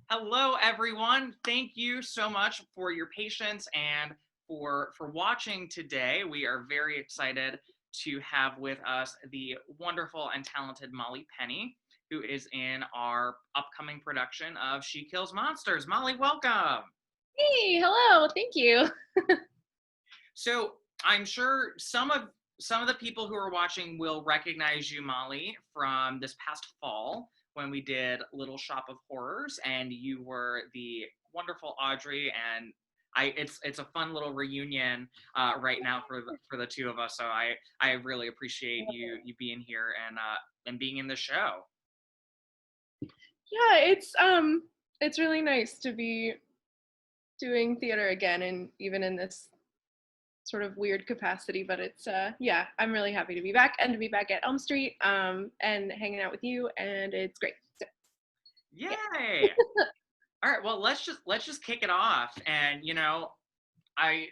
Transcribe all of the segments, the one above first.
Hello, everyone. Thank you so much for your patience and for watching today. We are very excited to have with us the wonderful and talented Molly Penny, who is in our upcoming production of She Kills Monsters. Molly, welcome. Hey, hello, thank you. So I'm sure some of the people who are watching will recognize you, Molly, from this past fall when we did Little Shop of Horrors, and you were the wonderful Audrey. And it's a fun little reunion right now for the two of us. So I really appreciate you being here and being in the show. Yeah, it's really nice to be doing theater again and even in this sort of weird capacity, but yeah, I'm really happy to be back and to be back at Elm Street and hanging out with you, and it's great. So, yeah. Yay! All right, well let's just kick it off. And I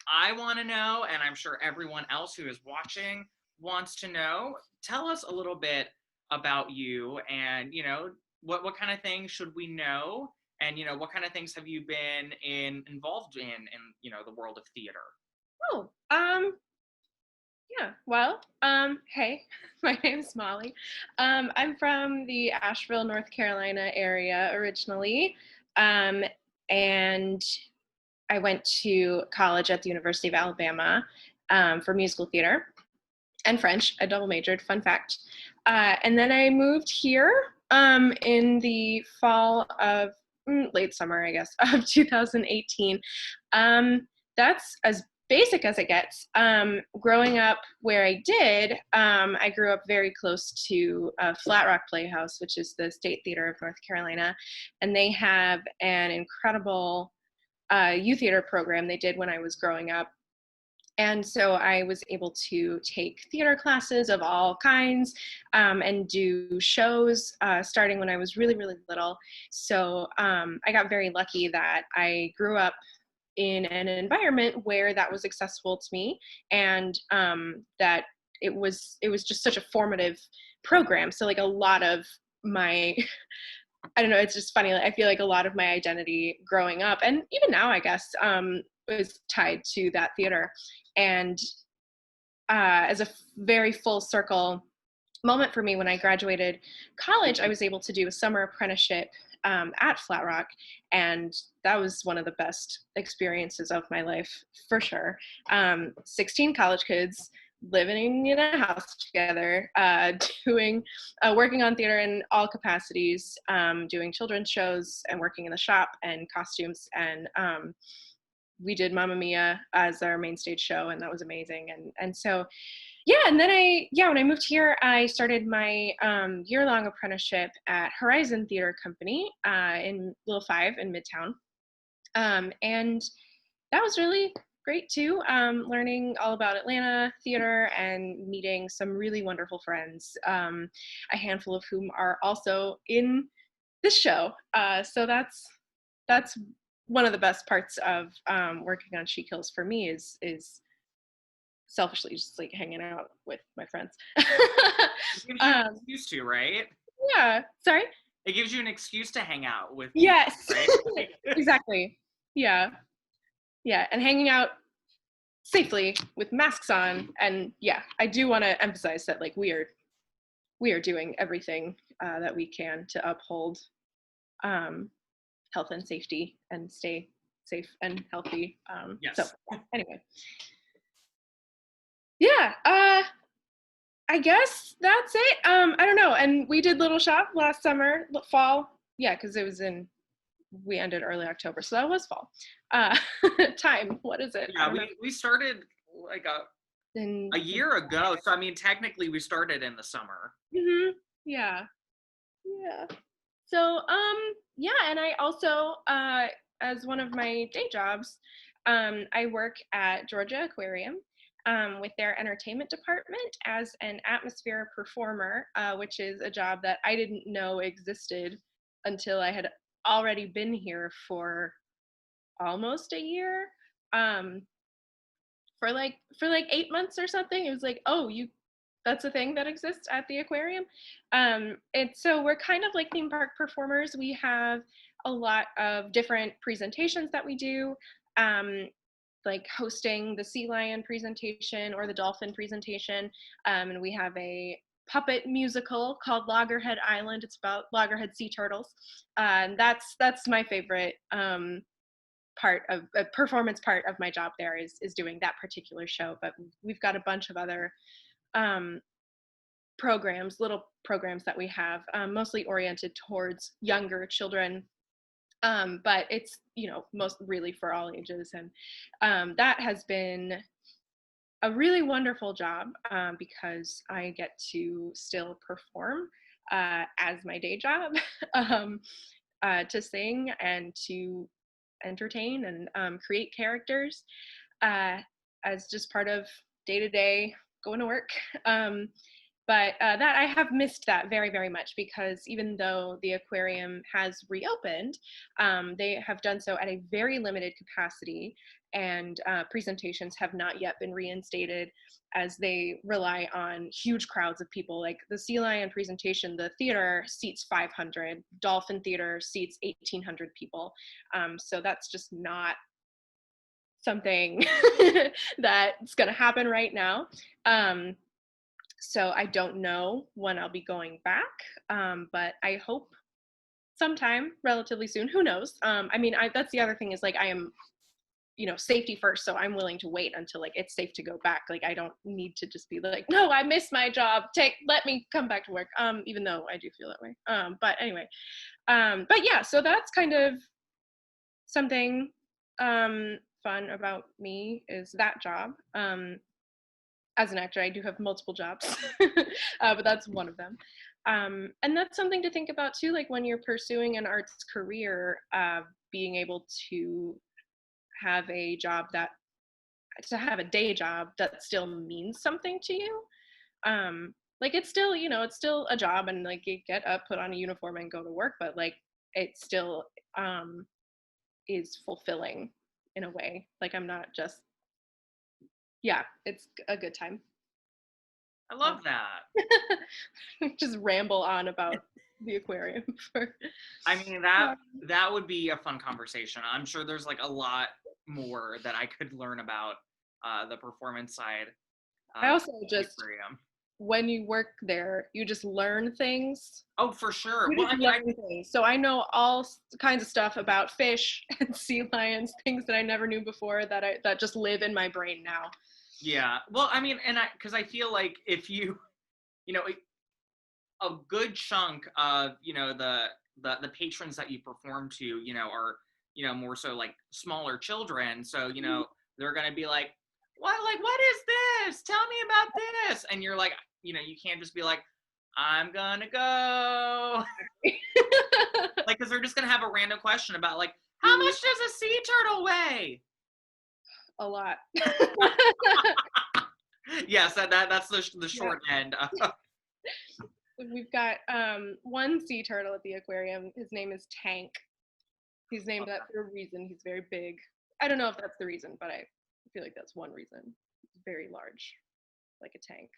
I want to know, and I'm sure everyone else who is watching wants to know. Tell us a little bit about you, and what kind of things should we know, and what kind of things have you been involved in the world of theater. Oh, yeah, well, hey, my name's Molly. I'm from the Asheville, North Carolina area originally. Um, and I went to college at the University of Alabama for musical theater and French. I double majored, fun fact. And then I moved here in the fall of late summer, I guess, of 2018. That's as basic as it gets. Growing up where I did, I grew up very close to Flat Rock Playhouse, which is the State Theater of North Carolina, and they have an incredible youth theater program they did when I was growing up. And so I was able to take theater classes of all kinds and do shows starting when I was really, really little. So I got very lucky that I grew up in an environment where that was accessible to me, and that it was just such a formative program. So like a lot of my I don't know, it's just funny. I feel like a lot of my identity growing up, and even now, I guess, was tied to that theater. And as a very full circle moment for me, when I graduated college, I was able to do a summer apprenticeship at Flat Rock, and that was one of the best experiences of my life for sure. 16 college kids living in a house together, doing working on theater in all capacities, doing children's shows and working in the shop and costumes, and we did Mamma Mia as our main stage show, and that was amazing. And so yeah, and then when I moved here, I started my year-long apprenticeship at Horizon Theater Company in Little Five in Midtown, and that was really great too. Learning all about Atlanta theater and meeting some really wonderful friends, a handful of whom are also in this show. So that's one of the best parts of working on She Kills for me is selfishly just like hanging out with my friends. It gives you an um, excuse to, right? yeah, sorry. It gives you an excuse to hang out with people, Yes, right? exactly. Yeah, yeah, and hanging out safely with masks on. And yeah, I do want to emphasize that like we are doing everything that we can to uphold um, health and safety and stay safe and healthy. So Yes. yeah, anyway, yeah. I guess that's it. I don't know. And we did Little Shop last summer, fall. Yeah, because we ended early October, so that was fall. Uh, time. What is it? I Yeah, don't know. we started like In, a year ago. So I mean, technically, we started in the summer. yeah, yeah. So yeah, and I also as one of my day jobs, I work at Georgia Aquarium with their entertainment department as an atmosphere performer, which is a job that I didn't know existed until I had already been here for almost a year. Um, for like 8 months or something. It was like, oh, That's a thing that exists at the aquarium. It's so we're kind of like theme park performers. We have a lot of different presentations that we do, um, like hosting the sea lion presentation or the dolphin presentation. And we have a puppet musical called Loggerhead Island. It's about loggerhead sea turtles. And that's my favorite part of a performance part of my job there is doing that particular show. But we've got a bunch of other um, programs, little programs that we have, mostly oriented towards younger children. But it's, most really for all ages. And that has been a really wonderful job because I get to still perform as my day job um, to sing and to entertain and create characters as just part of day to day going to work. Um, but that I have missed that very, very much because even though the aquarium has reopened, they have done so at a very limited capacity, and presentations have not yet been reinstated as they rely on huge crowds of people. Like the Sea Lion presentation, the theater seats 500, Dolphin Theater seats 1,800 people. So that's just not something that's going to happen right now. So I don't know when I'll be going back, but I hope sometime relatively soon. Who knows? That's the other thing is like I am, safety first. So I'm willing to wait until like it's safe to go back. Like I don't need to just be like, no, I missed my job. Let me come back to work. Even though I do feel that way. But anyway, but yeah, so that's kind of something fun about me is that job. As an actor, I do have multiple jobs, but that's one of them. And that's something to think about too, like when you're pursuing an arts career, being able to have a job to have a day job that still means something to you. Like it's still, it's still a job and like you get up, put on a uniform and go to work, but like it still is fulfilling in a way. Like I'm not just, yeah, it's a good time. I So love that. just ramble on about the aquarium for I mean, that would be a fun conversation. I'm sure there's like a lot more that I could learn about the performance side I of also the just aquarium. when you work there, you just learn things. Oh, for sure. You Well, just I mean, learn things. So I know all kinds of stuff about fish and sea lions, things that I never knew before that just live in my brain now. yeah. Well, I mean, because I feel like if you, you know, a good chunk of the patrons that you perform to, are more so like smaller children. So they're gonna be like, what is this? Tell me about this. And you're like, you can't just be like, I'm gonna go. Like, because they're just gonna have a random question about like, how much does a sea turtle weigh? A lot. Yes, that's the Yeah. short end. We've got one sea turtle at the aquarium. His name is Tank. He's named that for a reason. He's very big. I don't know if that's the reason, but I feel like that's one reason. He's very large, like a tank.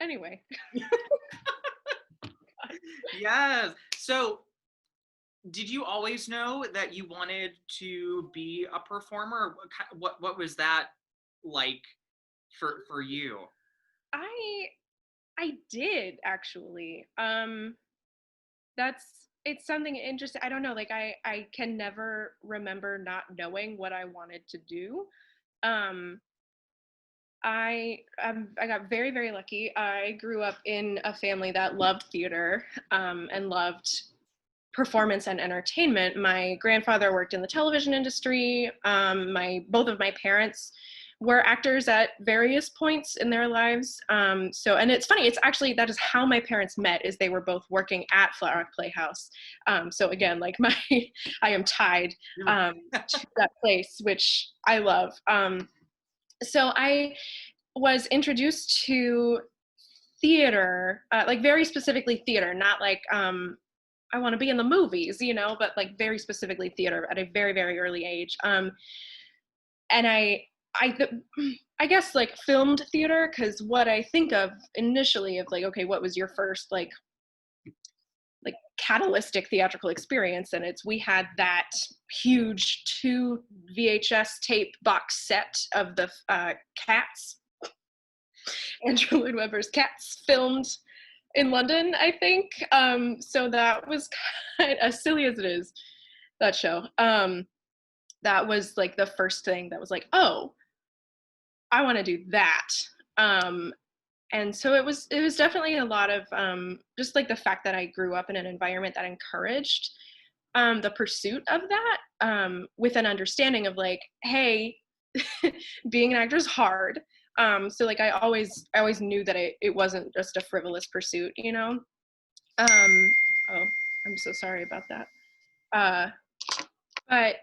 Anyway. Yes. So, did you always know that you wanted to be a performer? What was that like for you? I I did actually. That's it's something interesting. I don't know, like I can never remember not knowing what I wanted to do. Um I got very, very lucky. I grew up in a family that loved theater and loved performance and entertainment. My grandfather worked in the television industry. My both of my parents were actors at various points in their lives. And it's funny. It's actually that is how my parents met. Is they were both working at Flat Rock Playhouse. So again, like I am tied to that place, which I love. So I was introduced to theater, like very specifically theater, not like I want to be in the movies, but like very specifically theater at a very, very early age. And I guess like filmed theater, because what I think of initially of like, okay, what was your first like catalytic theatrical experience? And we had that huge 2 VHS tape box set of the Cats, Andrew Lloyd Webber's Cats, filmed in London, I think. So that was kind of, as silly as it is, that show. That was like the first thing that was like, oh, I want to do that. And so it was definitely a lot of just like the fact that I grew up in an environment that encouraged the pursuit of that, with an understanding of like, hey, being an actor is hard. So like I always knew that it wasn't just a frivolous pursuit, you know. Oh, I'm so sorry about that. But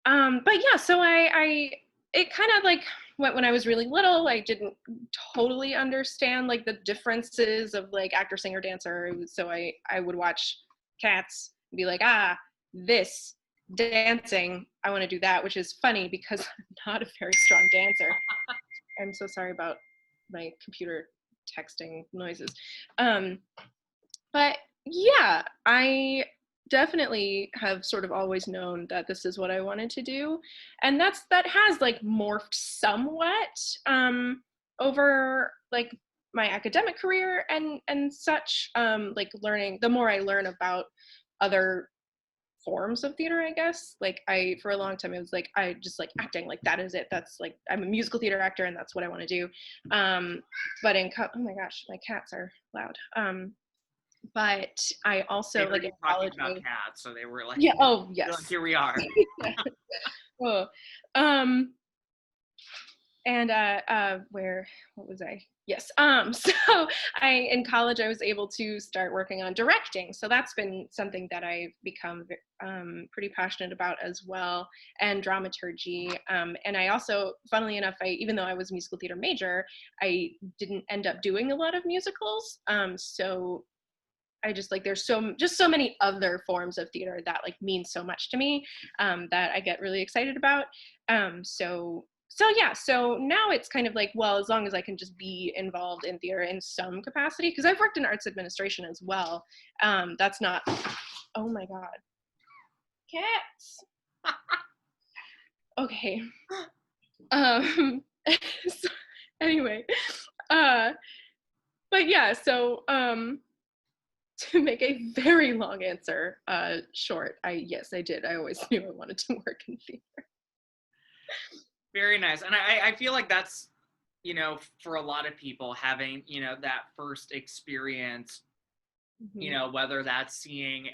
but yeah, so I it kind of like when I was really little, I didn't totally understand like the differences of like actor, singer, dancer. So I would watch Cats and be like, ah, this dancing, I want to do that, which is funny because I'm not a very strong dancer. I'm so sorry about my computer texting noises. But yeah, I definitely have sort of always known that this is what I wanted to do. And that has like morphed somewhat over like my academic career and such, like learning, the more I learn about other forms of theater, I guess. Like I, for a long time, it was like, I just like acting, like that is it. That's like, I'm a musical theater actor and that's what I want to do. But oh my gosh, my cats are loud. But I They also heard like you in talking college. about cats, so they were like, Yeah. Oh they're like, yes. here we are. Oh, um, and where, what was I? Yes. So I, in college, I was able to start working on directing. So that's been something that I've become pretty passionate about as well, and dramaturgy. And I also, funnily enough, even though I was a musical theater major, I didn't end up doing a lot of musicals. So I just like, there's just so many other forms of theater that like mean so much to me, that I get really excited about. So yeah, so now it's kind of like, well, as long as I can just be involved in theater in some capacity, because I've worked in arts administration as well. That's not, oh my God, cats. Okay. So anyway, uh, but yeah, so to make a very long answer short, yes, I did. I always knew I wanted to work in theater. Very nice. And I feel like that's, for a lot of people having, that first experience, Mm-hmm. whether that's seeing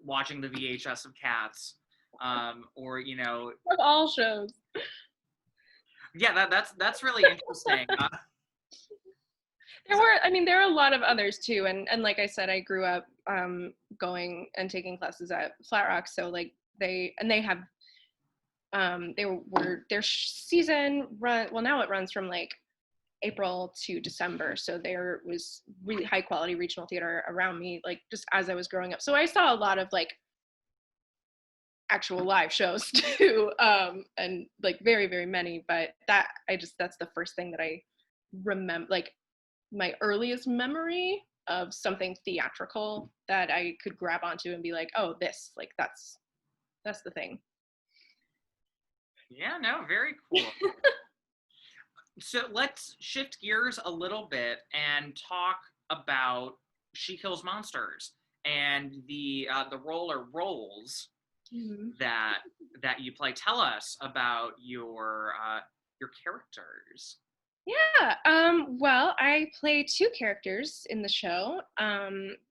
watching the VHS of Cats, or, Of all shows. yeah, that's really interesting. There are a lot of others too. And like I said, I grew up going and taking classes at Flat Rock. So like they have, their season run, well now it runs from like April to December. So there was really high quality regional theater around me, like just as I was growing up. So I saw a lot of like actual live shows too, and like very, very many. But that's the first thing that I remember, like my earliest memory of something theatrical that I could grab onto and be like, oh, this, like that's the thing. Yeah, no, very cool. So let's shift gears a little bit and talk about She Kills Monsters and the role or roles Mm-hmm. that you play. Tell us about your characters. Yeah. Well, I play 2 characters in the show.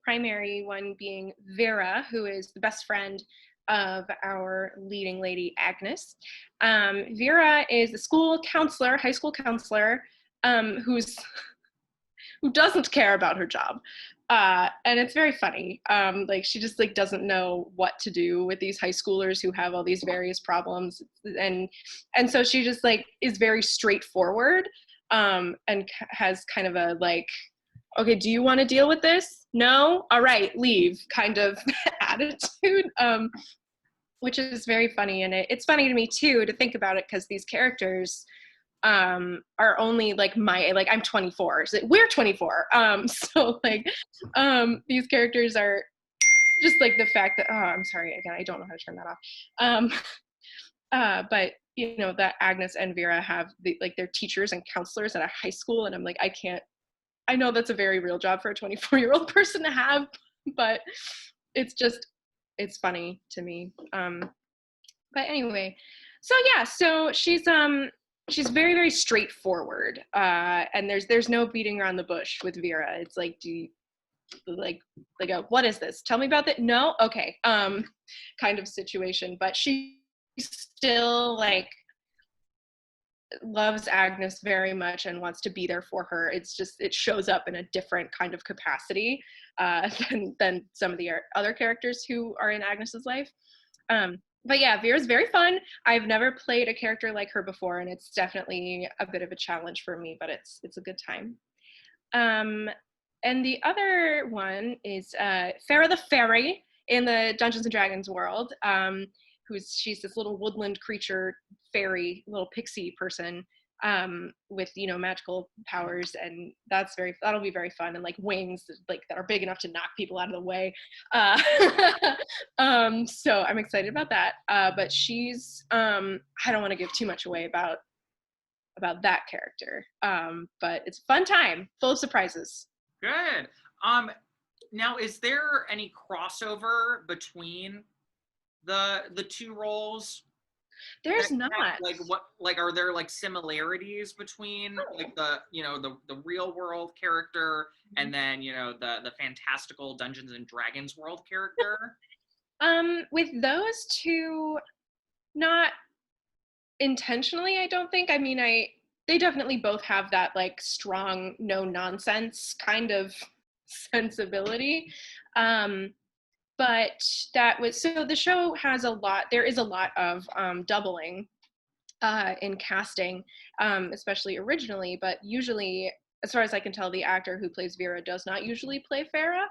Primary one being Vera, who is the best friend of our leading lady, Agnes. Vera is a school counselor, high school counselor, who doesn't care about her job. And it's very funny. Like she just like doesn't know what to do with these high schoolers who have all these various problems, and so she just like is very straightforward, and has kind of a like, okay, do you want to deal with this? No, all right, leave kind of attitude. which is very funny. And it's funny to me too to think about it because these characters are only like I'm 24, so we're 24. So like these characters are just like the fact that, oh, I'm sorry again, I don't know how to turn that off. um but you know that Agnes and Vera have like their teachers and counselors at a high school, and I'm like, I can't, I know that's a very real job for a 24-year-old person to have, but it's just, it's funny to me. But anyway, so yeah, so she's very very straightforward, and there's no beating around the bush with Vera. It's like, do you, like a, what is this? Tell me about that. No, okay, kind of situation. But she still like loves Agnes very much and wants to be there for her. It's just it shows up in a different kind of capacity than some of the other characters who are in Agnes's life. But yeah, Vera's very fun. I've never played a character like her before, and it's definitely a bit of a challenge for me, but it's a good time. Um, and the other one is Farrah the Fairy in the Dungeons and Dragons world. She's this little woodland creature, fairy, little pixie person, with magical powers, and that'll be very fun, and like wings like that are big enough to knock people out of the way. Uh, so I'm excited about that. But she's I don't want to give too much away about that character. But it's a fun time, full of surprises. Good. Now, is there any crossover between the two roles? There's not. Like what? Like, are there like similarities between like the real world character and then the fantastical Dungeons and Dragons world character? With those two, not intentionally, I don't think. I mean, they definitely both have that like strong no nonsense kind of sensibility. Um, but that was, so the show has a lot, there is a lot of doubling in casting, especially originally, but usually, as far as I can tell, the actor who plays Vera does not usually play Farrah.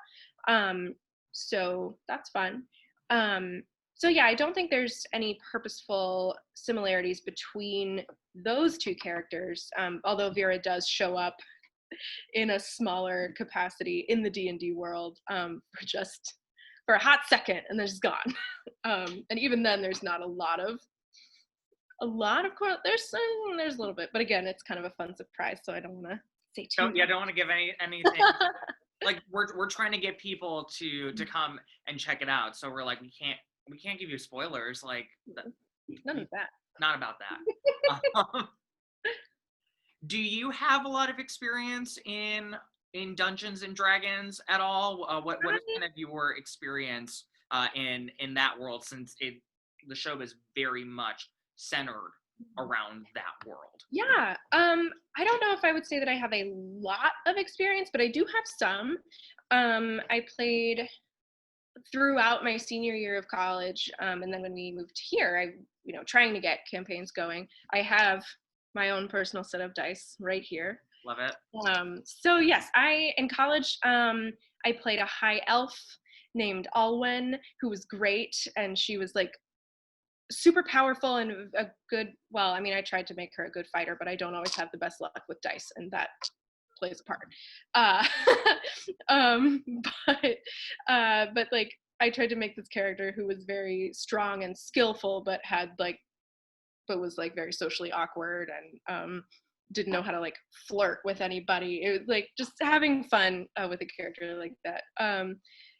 Um, so that's fun. So yeah, I don't think there's any purposeful similarities between those two characters, although Vera does show up in a smaller capacity in the D&D world, for a hot second, and then she's gone. And even then, there's not a lot of course. There's a little bit, but again, it's kind of a fun surprise, so I don't want to say too much. Yeah, I don't want to give anything. Like we're trying to get people to come and check it out, so we're like, we can't give you spoilers, like None of that. not about that. Do you have a lot of experience in Dungeons and Dragons at all? What is kind of your experience in that world, since the show is very much centered around that world? Yeah. I don't know if I would say that I have a lot of experience, but I do have some. I played throughout my senior year of college, and then when we moved here, trying to get campaigns going. I have my own personal set of dice right here. Love it. So yes, in college, I played a high elf named Alwen, who was great, and she was like super powerful and a good, well, I mean, I tried to make her a good fighter, but I don't always have the best luck with dice, and that plays a part. uh um but but like I tried to make this character who was very strong and skillful, but was like very socially awkward, and didn't know how to like flirt with anybody. It was like just having fun with a character like that.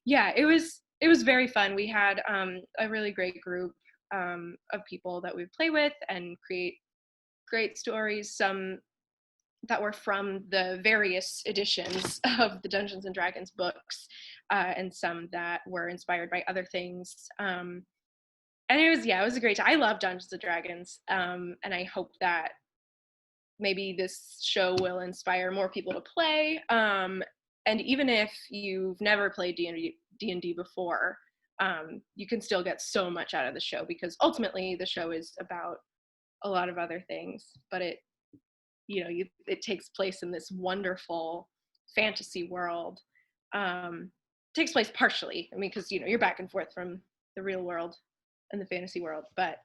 Yeah, it was very fun. We had a really great group of people that we play with and create great stories, some that were from the various editions of the Dungeons and Dragons books, and some that were inspired by other things. And it was a great time. I love Dungeons and Dragons, and I hope that maybe this show will inspire more people to play. And even if you've never played D&D before, you can still get so much out of the show, because ultimately the show is about a lot of other things, but it takes place in this wonderful fantasy world. Takes place partially, I mean, because you're back and forth from the real world in the fantasy world. But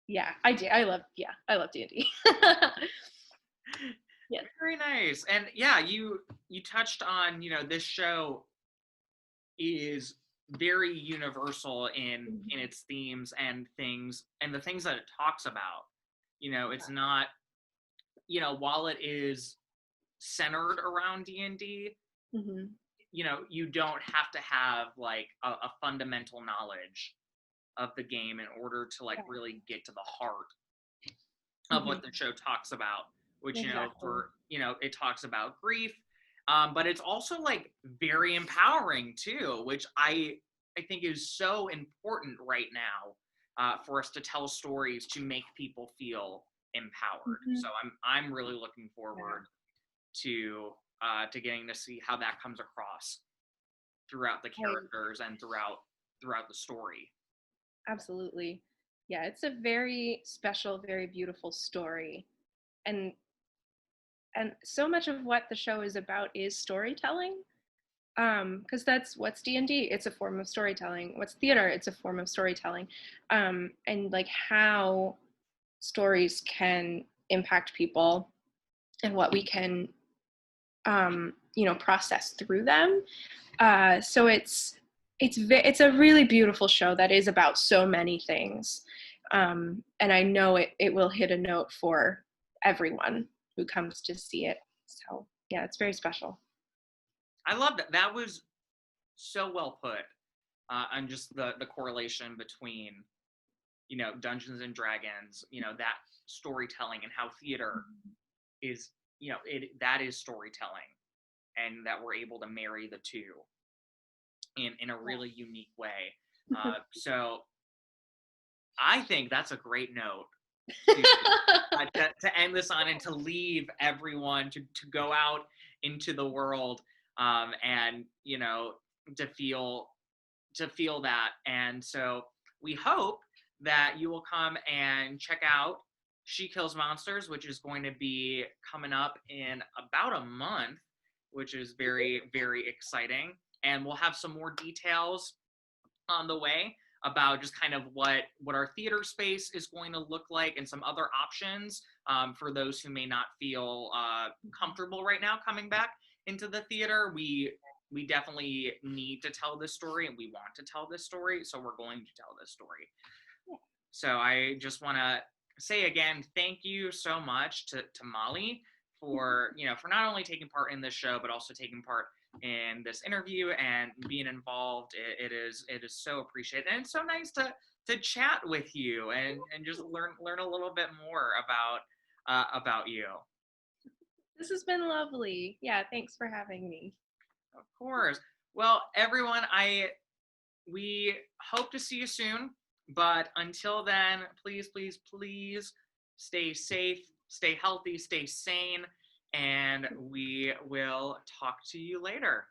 yeah, I do. I love D&D. Yes. Very nice. And yeah, you touched on, this show is very universal in Mhm. its themes and things and the things that it talks about. It's not, while it is centered around D&D, Mhm. you don't have to have like a fundamental knowledge of the game in order to like Yeah. really get to the heart of what Mhm. the show talks about, which Exactly. it talks about grief, but it's also like very empowering too, which I think is so important right now, for us to tell stories to make people feel empowered. So Mhm. I'm really looking Yeah. forward to getting to see how that comes across throughout the I characters and throughout the story. Absolutely. Yeah, it's a very special, very beautiful story. And so much of what the show is about is storytelling. Because that's what's D&D. It's a form of storytelling. What's theater? It's a form of storytelling. And like how stories can impact people and what we can process through them. So it's a really beautiful show that is about so many things, and I know it will hit a note for everyone who comes to see it. So yeah, it's very special. I loved it. That was so well put, on just the correlation between Dungeons and Dragons, that storytelling and how theater is, that is storytelling, and that we're able to marry the two in a really unique way. So I think that's a great note to to end this on, and to leave everyone to go out into the world, and to feel that. And so we hope that you will come and check out She Kills Monsters, which is going to be coming up in about a month, which is very, very exciting. And we'll have some more details on the way about just kind of what our theater space is going to look like, and some other options, for those who may not feel comfortable right now coming back into the theater. We definitely need to tell this story, and we want to tell this story, so we're going to tell this story. So I just want to say again, thank you so much to Molly for not only taking part in this show, but also taking part in this interview and being involved. It is so appreciated, and it's so nice to chat with you and just learn a little bit more about you. This has been lovely. Yeah, thanks for having me. Of course. Well, everyone, we hope to see you soon. But until then, please, please, please stay safe, stay healthy, stay sane, and we will talk to you later.